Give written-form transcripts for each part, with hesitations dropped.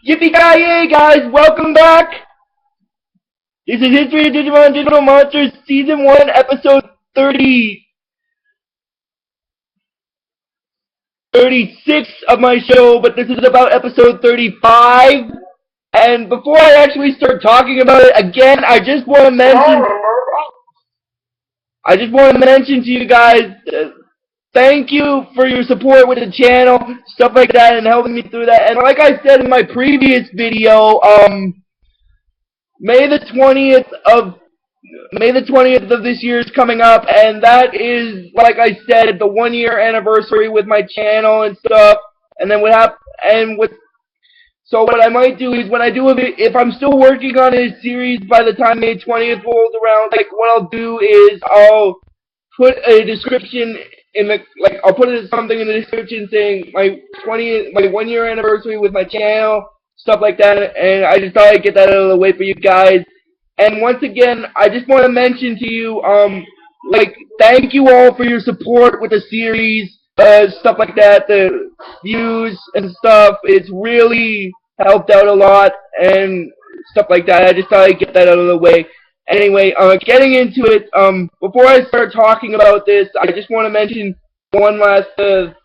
Yippee-ki-yay, guys! Welcome back! This is History of Digimon Digital Monsters Season 1, Episode 36 of my show, but this is about Episode 35. And before I actually start talking about it, again, I just want to mention to you guys, thank you for your support with the channel, stuff like that, and helping me through that. And like I said in my previous video, May the 20th of this year is coming up, and that is, like I said, the 1 year anniversary with my channel and stuff. And then so what I might do is when I do if I'm still working on a series by the time May 20th rolls around, like what I'll do is I'll put a description I'll put something in the description saying my 1 year anniversary with my channel, stuff like that, and I just thought I'd get that out of the way for you guys. And once again, I just want to mention to you, thank you all for your support with the series, stuff like that, the views and stuff. It's really helped out a lot, and stuff like that. I just thought I'd get that out of the way. Anyway, getting into it, before I start talking about this, I just want to mention one last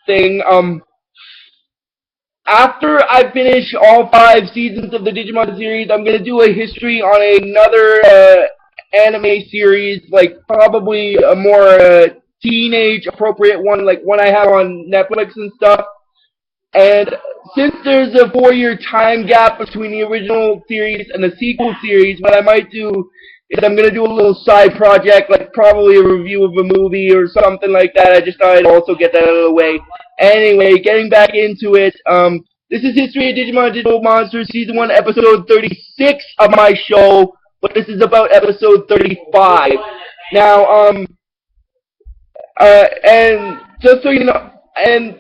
thing. After I finish all 5 seasons of the Digimon series, I'm going to do a history on another anime series, like probably a more teenage appropriate one, like one I have on Netflix and stuff. And since there's a 4-year time gap between the original series and the sequel series, what I might do is I'm going to do a little side project, like probably a review of a movie or something like that. I just thought I'd also get that out of the way. Anyway, getting back into it, this is History of Digimon Digital Monsters, Season 1, Episode 36 of my show, but this is about Episode 35. Now, and just so you know, and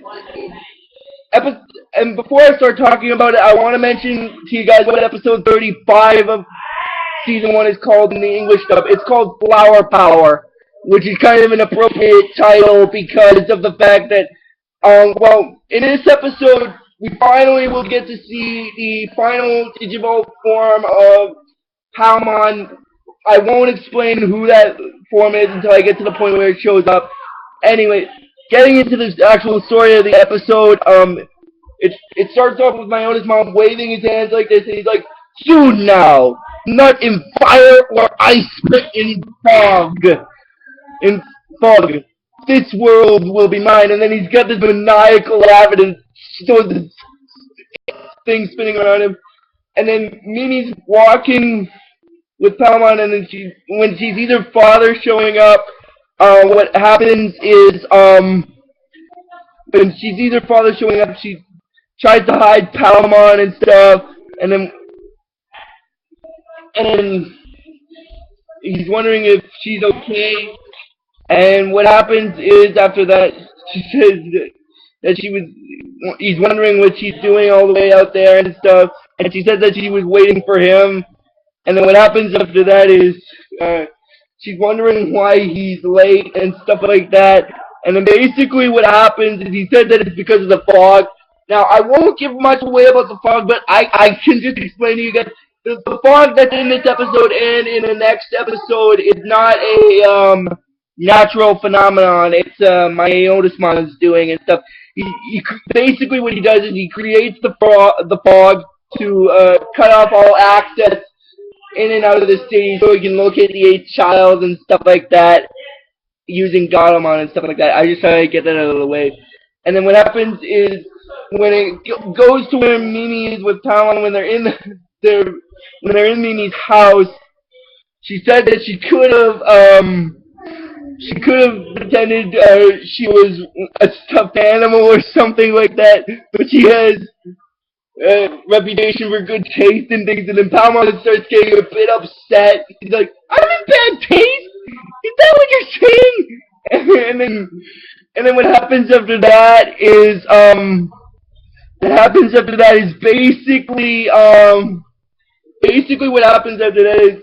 before I start talking about it, I want to mention to you guys what Episode 35 of Season 1 is called in the English dub. It's called Flower Power, which is kind of an appropriate title because of the fact that, in this episode, we finally will get to see the final Digivolve form of Phantomon. I won't explain who that form is until I get to the point where it shows up. Anyway, getting into the actual story of the episode, it starts off with my oldest mom waving his hands like this, and he's like, "Soon now, not in fire or ice, but in fog. In fog. This world will be mine." And then he's got this maniacal laugh and this thing spinning around him. And then Mimi's walking with Phantomon, and then when she sees her father showing up, what happens is, when she sees her father showing up, she tries to hide Phantomon and stuff, and then he's wondering if she's okay. And what happens is after that, she says that he's wondering what she's doing all the way out there and stuff. And she said that she was waiting for him. And then what happens after that is she's wondering why he's late and stuff like that. And then basically what happens is he said that it's because of the fog. Now, I won't give much away about the fog, but I can just explain to you guys. The fog that's in this episode and in the next episode is not a natural phenomenon. It's my oldest man is doing and stuff. He basically what he does is he creates the fog to cut off all access in and out of the city so he can locate the 8th child and stuff like that using Garamon and stuff like that. I just thought I'd get that out of the way. And then what happens is when it goes to where Mimi is with Talon, when they're in Mimi's house, she said that she could have pretended she was a stuffed animal or something like that, but she has a reputation for good taste and things, and then Palmon starts getting a bit upset. He's like, "I'm in bad taste? Is that what you're saying?" And then what happens after that is basically what happens after that is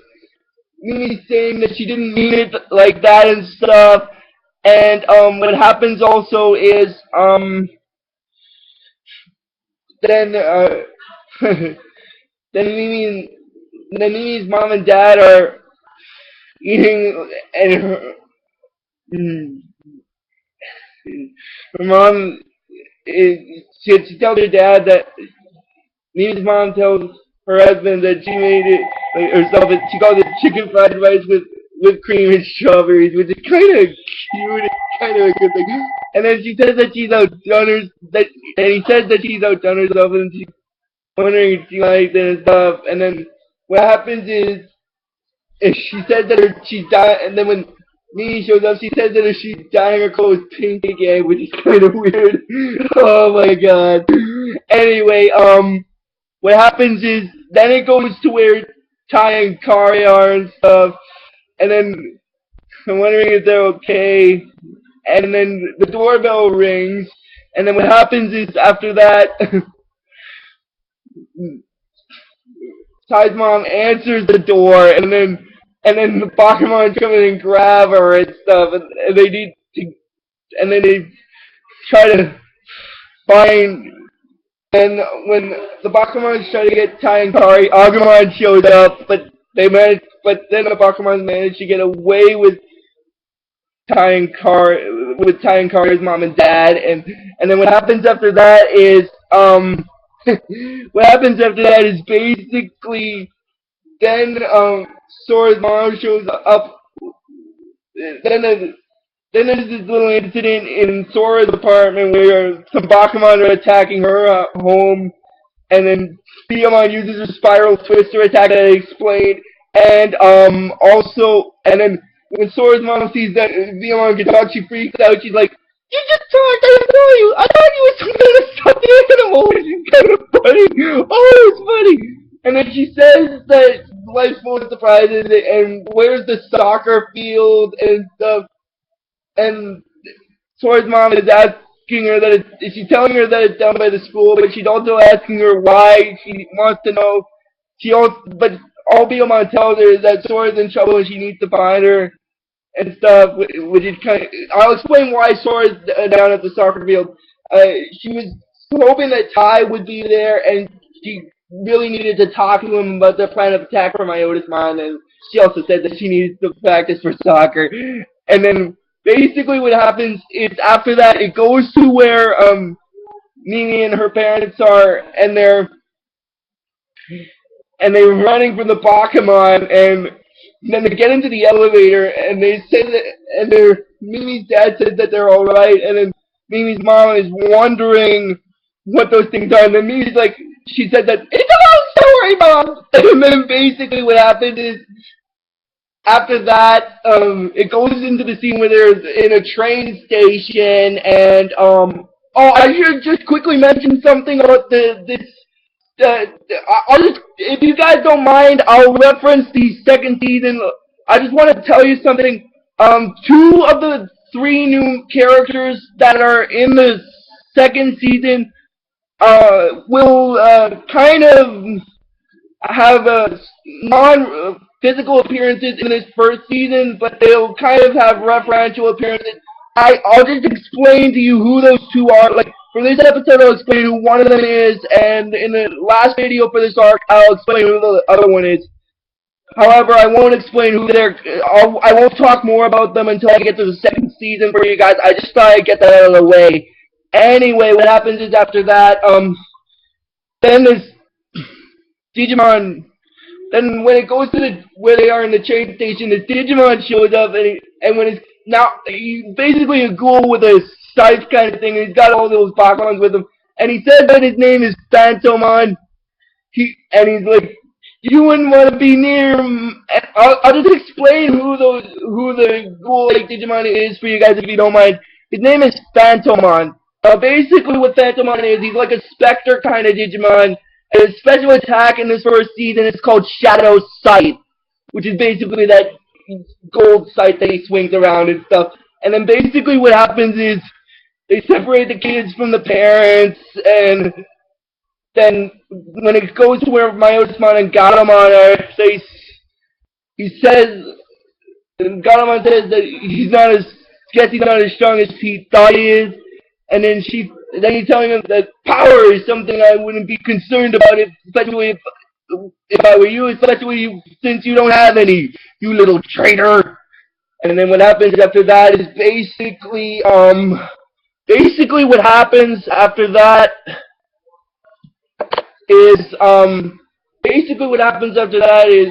Mimi's saying that she didn't mean it like that and stuff. And what happens also is then then Mimi, then Mimi's mom and dad are eating, and her mom she tells her dad that Mimi's mom tells her husband that she made it like, herself. She calls it chicken fried rice with whipped cream and strawberries, which is kind of cute. It's kind of a good thing. And then she says that she's outdone her, and he says that she's outdone herself, and she's wondering if she likes it and stuff. And then what happens is she said that she's dying, and then when Mimi shows up, she says that if she's dyeing her clothes pink again, which is kind of weird. Oh my god. Anyway, what happens is then it goes to where Ty and Kari are and stuff, and then I'm wondering if they're okay, and then the doorbell rings, and then what happens is after that, Ty's mom answers the door, and then the Pokemon come in and grab her and stuff, and they need to, and then they try to find. And when the Bakumans try to get Ty and Kari, Agumon shows up, but then the Bakumans manage to get away with Ty and Kari's mom and dad, and then what happens after that is what happens after that is basically then Sora's mom shows up. Then then there's this little incident in Sora's apartment where some Bakuman are attacking her home, and then Lilymon uses her spiral twister attack that I explained, and and then when Sora's mom sees that Lilymon can talk, she freaks out. She's like, "You just talked! I didn't know you! I thought you were some kind of stuffed animal!" Which is kind of funny. Oh, it's funny. And then she says that life's full of surprises, and where's the soccer field and stuff. And Sora's mom is asking her that she's telling her that it's done by the school, but she's also asking her why. She wants to know. But all Biyomon tells her is that Sora's in trouble and she needs to find her and stuff. Which is kind of. I'll explain why Sora's down at the soccer field. She was hoping that Ty would be there, and she really needed to talk to him about the plan of attack for Myotismon, and she also said that she needs to practice for soccer. And then basically what happens is after that it goes to where Mimi and her parents are, and they're running from the Pokemon, and then they get into the elevator, and they say that, and Mimi's dad said that they're all right, and then Mimi's mom is wondering what those things are, and then Mimi's like, she said that it's a long story, mom. And then basically what happened is after that, it goes into the scene where they're in a train station, and I should just quickly mention something about I'll just, if you guys don't mind, I'll reference the second season. I just want to tell you something. Two of the three new characters that are in the second season, will kind of have non-physical appearances in this first season, but they'll kind of have referential appearances. I'll just explain to you who those two are. Like, for this episode, I'll explain who one of them is, and in the last video for this arc, I'll explain who the other one is. However, I won't explain who they're. I won't talk more about them until I get to the second season for you guys. I just thought I'd get that out of the way. Anyway, what happens is after that, then there's Digimon. Then when it goes to where they are in the train station, the Digimon shows up, and when it's he's basically a ghoul with a scythe kind of thing, and he's got all those Pokemons with him, and he said that his name is Phantomon. He's like, you wouldn't want to be near him. I'll just explain who the ghoul-like Digimon is for you guys if you don't mind. His name is Phantomon. Basically what Phantomon is, he's like a Spectre kind of Digimon, and his special attack in this first season is called Shadow Scythe, which is basically that gold scythe that he swings around and stuff. And then basically what happens is they separate the kids from the parents, and then when it goes to where Myotismon and Gatomon are, Gatomon says that he's not as strong as he thought he is, and then then he's telling him that power is something I wouldn't be concerned about, especially if I were you, especially since you don't have any, you little traitor. And then what happens after that is basically what happens after that is, basically what happens after that is,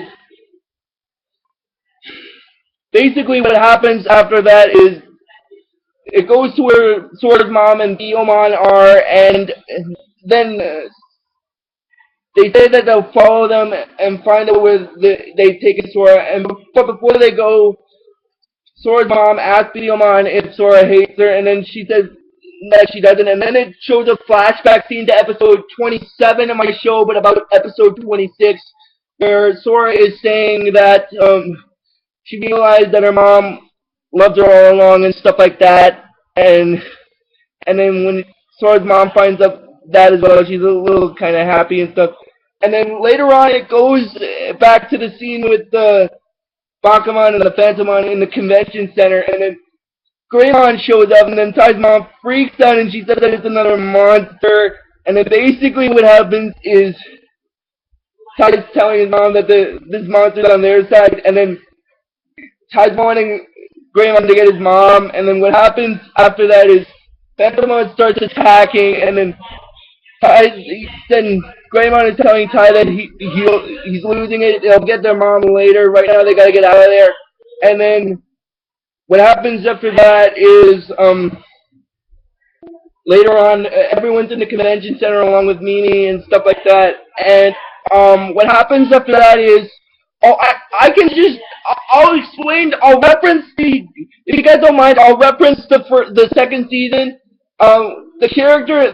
basically what happens after that is, it goes to where Sword's mom and Lilymon are, and then they say that they'll follow them and find out where they've taken Sora. But before they go, Sora's mom asks Lilymon if Sora hates her, and then she says that she doesn't. And then it shows a flashback scene to episode 27 of my show, but about episode 26, where Sora is saying that she realized that her mom loves her all along and stuff like that. And then when Sora's mom finds out that as well, she's a little kind of happy and stuff. And then later on, it goes back to the scene with the Phantomon and the Phantomon in the convention center, and then Greymon shows up, and then Ty's mom freaks out, and she says that it's another monster. And then basically what happens is Ty's telling his mom that this monster's on their side, and then Ty's wanting Greymon to get his mom, and then what happens after that is Phantomon starts attacking, and then Greymon is telling Ty that he's losing it. They'll get their mom later. Right now, they gotta get out of there. And then what happens after that is later on, everyone's in the convention center along with Mimi and stuff like that. And what happens after that is, I'll explain. I'll reference if you guys don't mind, I'll reference the second season. The character,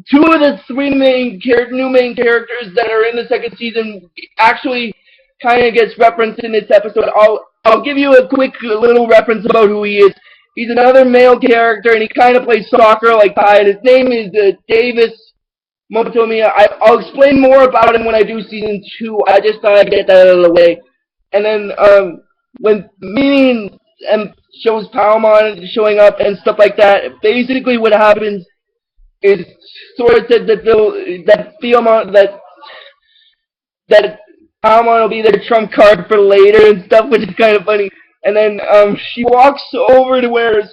two of the three new main characters that are in the second season actually kind of gets referenced in this episode. I'll give you a quick little reference about who he is. He's another male character, and he kind of plays soccer like Ty, and his name is Davis Motomiya. I'll explain more about him when I do season 2. I just thought I'd get that out of the way. And then when Mimi and shows Phantomon showing up and stuff like that, basically what happens is Sora said that that Phantomon will be their trump card for later and stuff, which is kind of funny. And then she walks over to where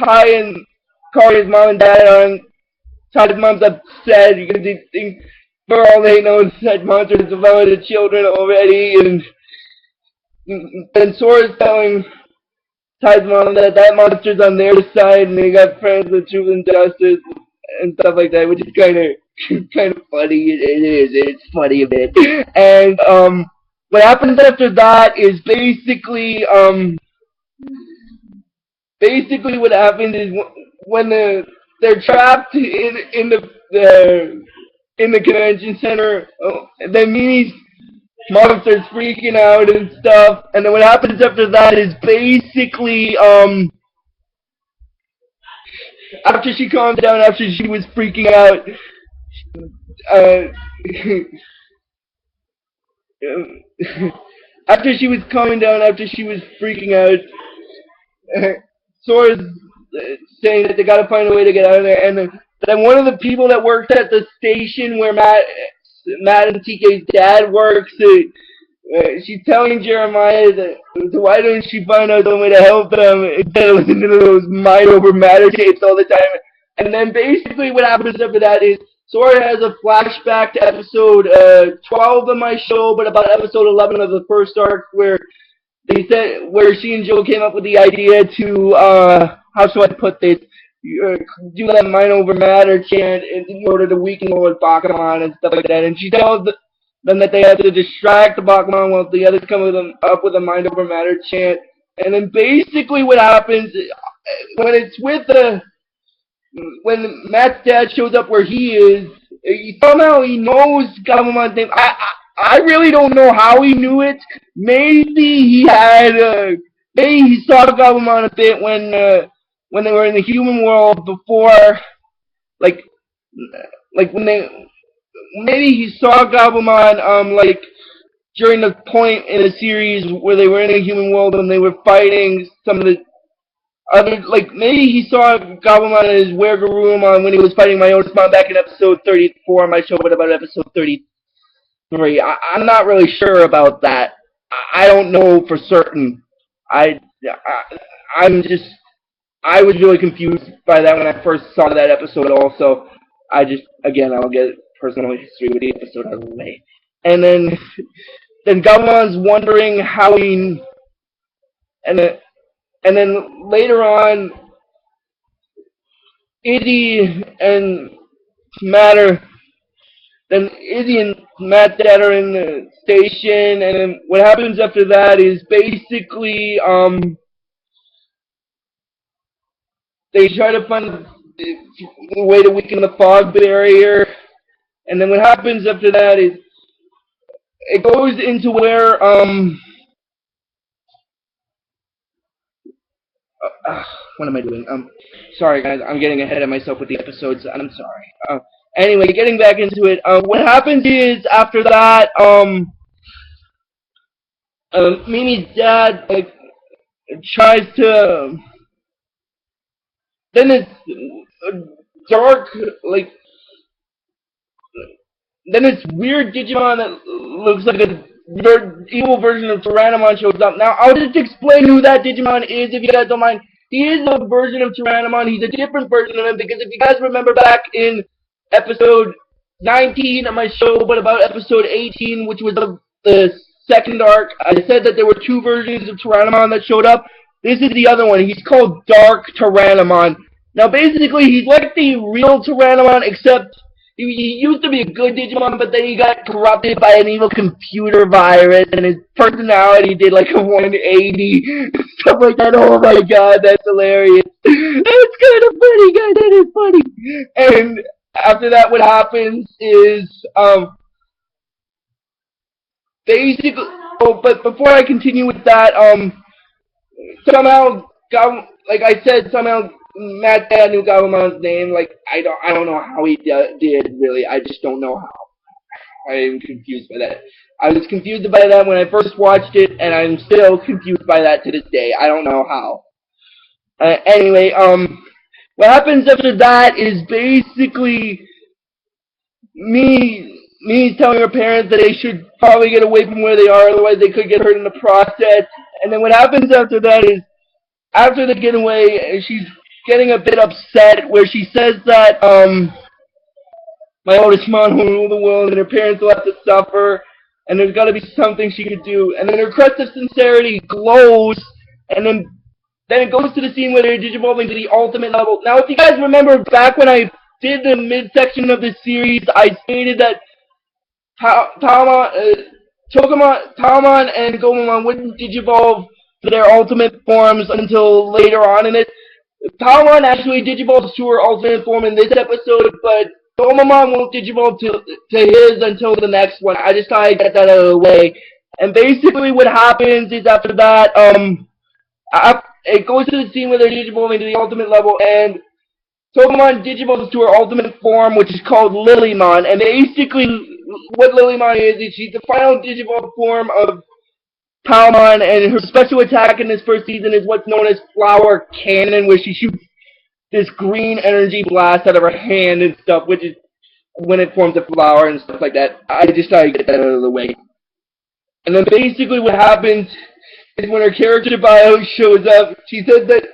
Ty and Kari's mom and dad are, and Ty's mom's upset because he thinks, for all they know, that monster has devoured the children already, and Sora's telling Ty's mom that monster's on their side, and they got friends with truth and justice and stuff like that, which is kind of funny. It's funny a bit. And what happens after that is basically what happens is when they're trapped in the convention center, then Mimi's mom starts freaking out and stuff, and then what happens after that is basically after she calmed down, after she was freaking out, after she was calming down, after she was freaking out, Sora's saying that they gotta find a way to get out of there, and then one of the people that works at the station where Matt and TK's dad works, she's telling Jeremiah that why don't she find out some way to help them instead of listening to those mind over matter tapes all the time. And then basically what happens after that is Sora has a flashback to episode 12 of my show, but about episode 11 of the first arc, where she and Joe came up with the idea to how should I put this? Do that mind over matter chant in order to weaken Lord Pokemon and stuff like that. And she tells them that they have to distract the Pokemon while the others come up with a mind over matter chant. And then basically what happens when Matt's dad shows up where he is, somehow he knows Gabumon's name. I really don't know how he knew it. Maybe he saw Gabumon a bit when they were in the human world before, like maybe he saw Gabumon during the point in the series where they were in the human world and they were fighting some of the Like, maybe he saw Gabumon in his Wergarumon when he was fighting my own Mon back in episode 34 on my show, what about episode 33? I'm not really sure about that. I don't know for certain. I'm just, I was really confused by that when I first saw that episode also. Again, I'll get personal history with the episode out of the way. And then Gabumon's wondering how he, and then, and then later on, Izzy and Matt are, then Izzy and Matt Dad are in the station, and then what happens after that is basically, they try to find a way to weaken the fog barrier, and then what happens after that is, it goes into where, what am I doing? Sorry guys, I'm getting ahead of myself with the episodes, and I'm sorry. Anyway, getting back into it, what happens is, after that, Mimi's dad, like, tries to, then it's dark, like, then this weird Digimon that looks like a evil version of Tyrannomon shows up. Now, I'll just explain who that Digimon is if you guys don't mind. He is a version of Tyrannomon. He's a different version of him because if you guys remember back in episode 19 of my show, but about episode 18, which was the second arc, I said that there were two versions of Tyrannomon that showed up. This is the other one. He's called DarkTyrannomon. Now, basically, he's like the real Tyrannomon, except he used to be a good Digimon, but then he got corrupted by an evil computer virus, and his personality did like a 180, stuff like that. Oh my god, that's hilarious. That's kind of funny, guys, that is funny. And after that, what happens is, basically, oh, but before I continue with that, somehow, like I said, somehow Matt Dad knew Gabumon's name. Like, I don't know how he did, really. I just don't know how. I am confused by that. I was confused by that when I first watched it, and I'm still confused by that to this day. I don't know how. Anyway, what happens after that is basically me telling her parents that they should probably get away from where they are, otherwise they could get hurt in the process. And then what happens after that is, after they get away, she's getting a bit upset, where she says that, my oldest mom will rule the world, and her parents will have to suffer, and there's got to be something she could do. And then her crest of sincerity glows, and then it goes to the scene where they're digivolving to the ultimate level. Now, if you guys remember back when I did the midsection of the series, I stated that Pokemon and Gomamon wouldn't digivolve to their ultimate forms until later on in it. Pokemon actually digivolves to her ultimate form in this episode, but Gomamon won't digivolve to his until the next one. I just thought I'd get that out of the way. And basically what happens is after that, it goes to the scene where they're digivolving to the ultimate level, and Pokemon digivolves to her ultimate form, which is called Lilymon. And basically, what Lilymon is she's the final digivolve form of Palmon, and her special attack in this first season is what's known as Flower Cannon, where she shoots this green energy blast out of her hand and stuff, which is when it forms a flower and stuff like that. I just thought I'd get that out of the way. And then basically what happens is when her character bio shows up, she says that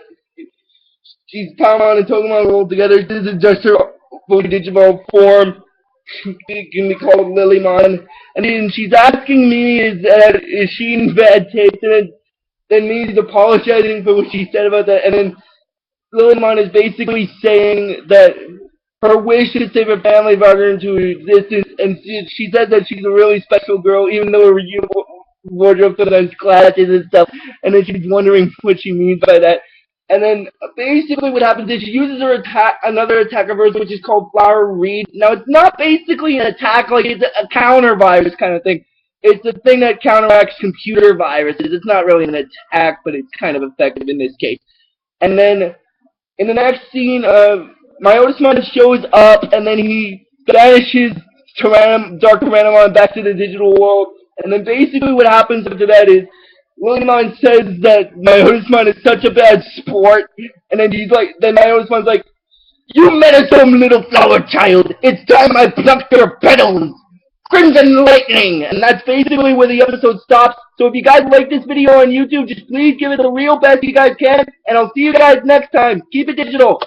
she's Palmon and Pokemon rolled together. This is just her fully digital form. It can be called Lilymon. And then she's asking me, is she in bad taste? And then Mimi's apologizing for what she said about that. And then Lilymon is basically saying that her wish is to save her family brought her into existence. And she said that she's a really special girl, even though her wardrobe sometimes clashes and stuff. And then she's wondering what she means by that. And then basically what happens is she uses her another attack of hers, which is called Flower Reed. Now, it's not basically an attack, like it's a counter virus kind of thing. It's a thing that counteracts computer viruses. It's not really an attack, but it's kind of effective in this case. And then in the next scene, my oldest son shows up, and then he banishes DarkTyrannomon back to the digital world. And then basically what happens after that is Lilymon says that my Husman is such a bad sport, and then then my Husman's like, "You meddlesome little flower child! It's time I plucked your petals! Crimson lightning!" And that's basically where the episode stops. So if you guys like this video on YouTube, just please give it the real best you guys can, and I'll see you guys next time. Keep it digital.